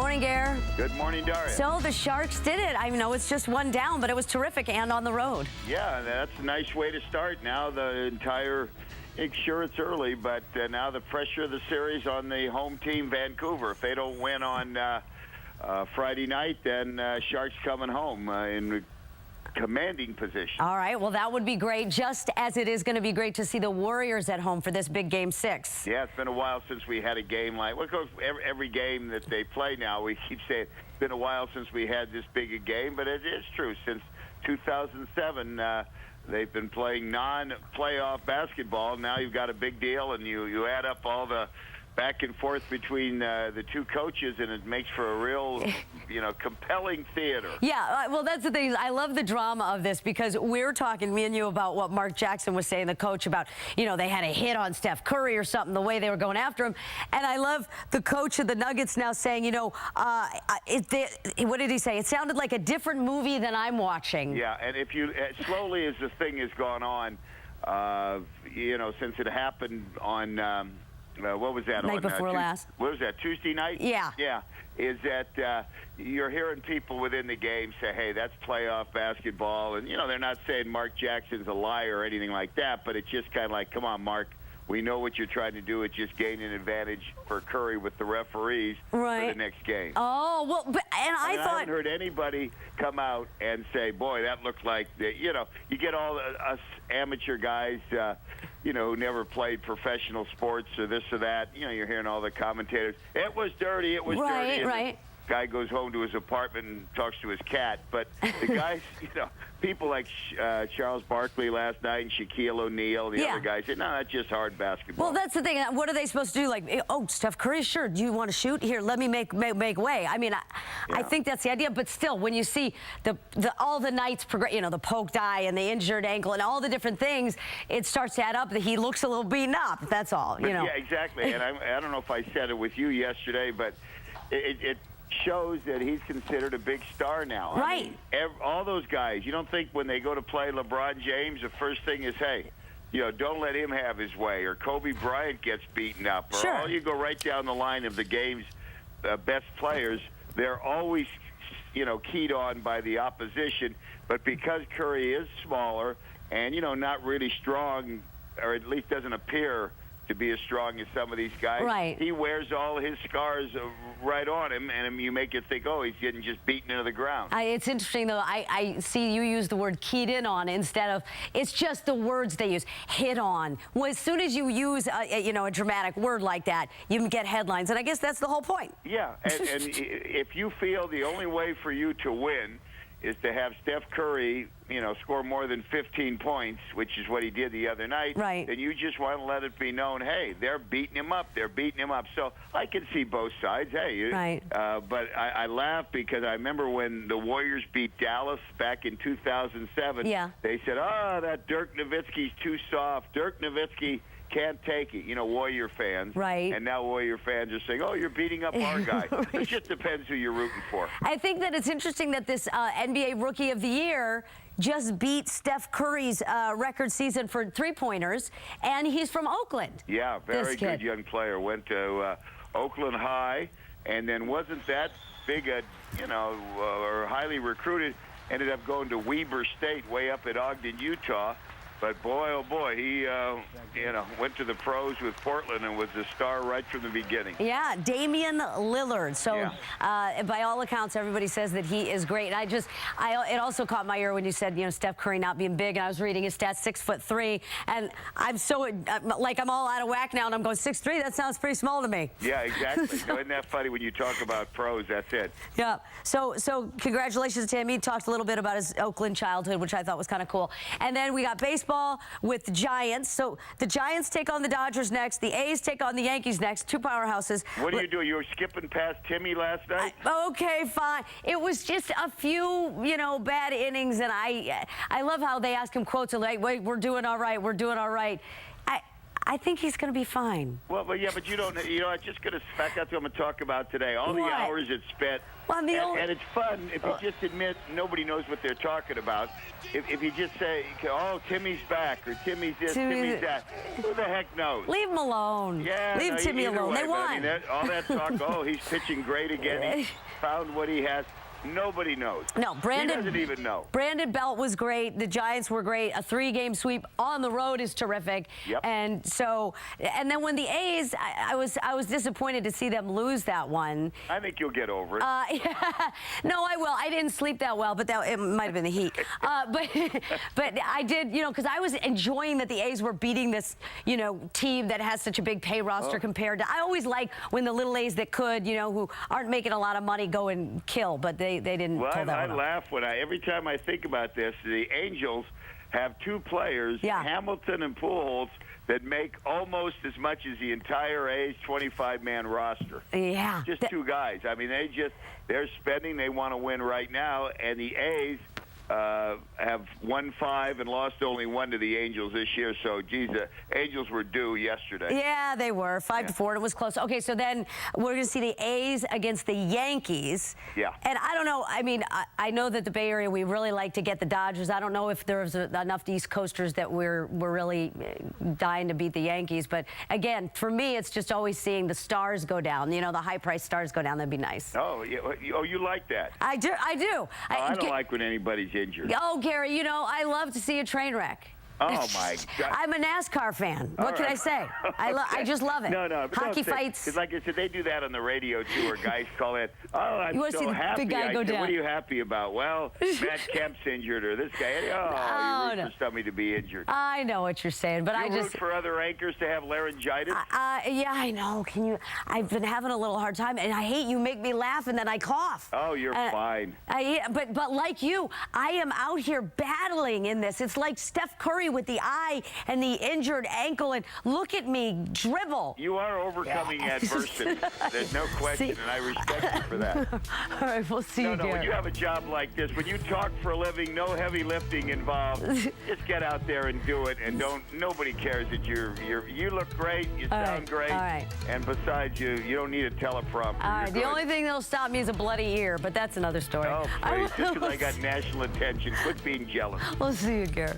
morning, Gare. Good morning, Daria. So the Sharks did it. I know it's just one down, but it was terrific and on the road. Yeah, that's a nice way to start. Now sure it's early, but now the pressure of the series on the home team, Vancouver. If they don't win on Friday night, then Sharks coming home in commanding position. All right, well, that would be great, just as it is going to be great to see the Warriors at home for this big Game 6. Yeah, it's been a while since we had a game like, every game that they play now, we keep saying it's been a while since we had this big a game, but it is true. Since 2007, they've been playing non-playoff basketball. Now you've got a big deal, and you add up all the back and forth between the two coaches, and it makes for a real, compelling theater. Yeah, well, that's the thing. I love the drama of this because we're talking, me and you, about what Mark Jackson was saying, the coach, about, they had a hit on Steph Curry or something, the way they were going after him. And I love the coach of the Nuggets now saying, what did he say? It sounded like a different movie than I'm watching. Yeah, and if you, slowly as the thing has gone on, since it happened on, what was that? Night before last. What was that, Tuesday night? Yeah. Yeah. Is that you're hearing people within the game say, hey, that's playoff basketball. And, they're not saying Mark Jackson's a liar or anything like that, but it's just kind of like, come on, Mark. We know what you're trying to do. It's just gain an advantage for Curry with the referees for the next game. Oh, well, I thought... I haven't heard anybody come out and say, boy, that looked like, you get all us amateur guys, who never played professional sports or this or that. You're hearing all the commentators. It was dirty. It was dirty. Right. Guy goes home to his apartment and talks to his cat. But the guys, people like Charles Barkley last night and Shaquille O'Neal, the other guys said, no, that's just hard basketball. Well, that's the thing. What are they supposed to do? Like, oh, Steph Curry, sure. Do you want to shoot? Here, let me make way. I mean, I think that's the idea. But still, when you see all the nights progress, the poked eye and the injured ankle and all the different things, it starts to add up that he looks a little beaten up. That's all, Yeah, exactly. And I don't know if I said it with you yesterday, but it shows that he's considered a big star now. Right. I mean, all those guys, you don't think when they go to play LeBron James, the first thing is, hey, don't let him have his way, or Kobe Bryant gets beaten up, or all you go right down the line of the game's best players, they're always, keyed on by the opposition. But because Curry is smaller and, not really strong, or at least doesn't appear to be as strong as some of these guys. He wears all his scars right on him, and you make you think, oh, he's getting just beaten into the ground. It's interesting, though. I see you use the word keyed in on instead of, it's just the words they use, hit on. Well, as soon as you use, a dramatic word like that, you get headlines, and I guess that's the whole point. Yeah, and if you feel the only way for you to win is to have Steph Curry, score more than 15 points, which is what he did the other night, then you just want to let it be known, hey, they're beating him up. They're beating him up. So I can see both sides. Hey, but I laugh because I remember when the Warriors beat Dallas back in 2007, they said, oh, that Dirk Nowitzki's too soft. Dirk Nowitzki can't take it, Warrior fans. And now Warrior fans are saying, oh, you're beating up our guy. It just depends who you're rooting for. I think that it's interesting that this NBA Rookie of the Year just beat Steph Curry's record season for three-pointers, and he's from Oakland. Yeah, very good young player. Went to Oakland High, and then wasn't that big a, or highly recruited. Ended up going to Weber State way up at Ogden, Utah. But boy, oh boy, he, went to the pros with Portland and was a star right from the beginning. Yeah, Damian Lillard. So by all accounts, everybody says that he is great. And it also caught my ear when you said, Steph Curry not being big. And I was reading his stats, 6'3", and I'm so like I'm all out of whack now, and I'm going 6'3". That sounds pretty small to me. Yeah, exactly. Isn't that funny when you talk about pros? That's it. Yeah. So congratulations to him. He talked a little bit about his Oakland childhood, which I thought was kind of cool. And then we got baseball with the Giants. So the Giants take on the Dodgers next. The A's take on the Yankees next. Two powerhouses. What do you do? You were skipping past Timmy last night? Okay, fine. It was just a few, bad innings, and I love how they ask him quotes like, wait, we're doing all right. We're doing all right. I think he's going to be fine. Well, but yeah, but you don't. I'm just going to back up to what I'm going to talk about today. All the What? hours it's spent. Well, and it's fun if you just admit nobody knows what they're talking about. If you just say, oh, Timmy's back, or Timmy's this, Timmy's that, who the heck knows? Leave him alone. Yeah, Leave Timmy alone. Way, they won. I mean, all that talk, oh, he's pitching great again. He found what he has. Nobody knows. No, Brandon. He doesn't even know. Brandon Belt was great. The Giants were great. A 3-game sweep on the road is terrific. Yep. And so, and then when the A's, I was disappointed to see them lose that one. I think you'll get over it. Yeah. No, I will. I didn't sleep that well, but it might have been the heat. But I did, because I was enjoying that the A's were beating this, team that has such a big pay roster compared to. I always like when the little A's that could, who aren't making a lot of money, go and kill, but they didn't pull that one I off. laugh every time I think about this. The Angels have 2 players, Hamilton and Pujols, that make almost as much as the entire A's 25-man roster. Yeah. Just 2 guys. I mean, they're spending. They want to win right now, and the A's have won 5 and lost only 1 to the Angels this year. So, geez, the Angels were due yesterday. Yeah, they were 5-4, and it was close. Okay, so then we're going to see the A's against the Yankees. Yeah. And I don't know. I mean, I know that the Bay Area, we really like to get the Dodgers. I don't know if there's enough East Coasters that we're really dying to beat the Yankees. But again, for me, it's just always seeing the stars go down. The high-priced stars go down. That'd be nice. Oh, you like that? I do. I do. I don't like when anybody's injured. Oh, Gary, I love to see a train wreck. Oh, my God. I'm a NASCAR fan. What can I say? I just love it. No. Hockey fights. Because like I said, they do that on the radio, too, where guys call in, oh, I'm you so see the happy. big guy go down. What are you happy about? Well, Matt Kemp's injured, or this guy. Oh, you root for somebody to be injured. I know what you're saying, but you root for other anchors to have laryngitis? Yeah, I know. I've been having a little hard time, and I hate you make me laugh, and then I cough. Oh, you're fine. But like you, I am out here battling in this. It's like Steph Curry with the eye and the injured ankle, and look at me dribble. You are overcoming adversity. There's no question, and I respect you for that. All right, we'll see you, No, when you have a job like this, when you talk for a living, no heavy lifting involved, just get out there and do it, and nobody cares that you look great, you sound great, and besides, you don't need a teleprompter. All right, the only thing that'll stop me is a bloody ear, but that's another story. Oh, please, just because I got national attention, quit being jealous. We'll see you, Gary.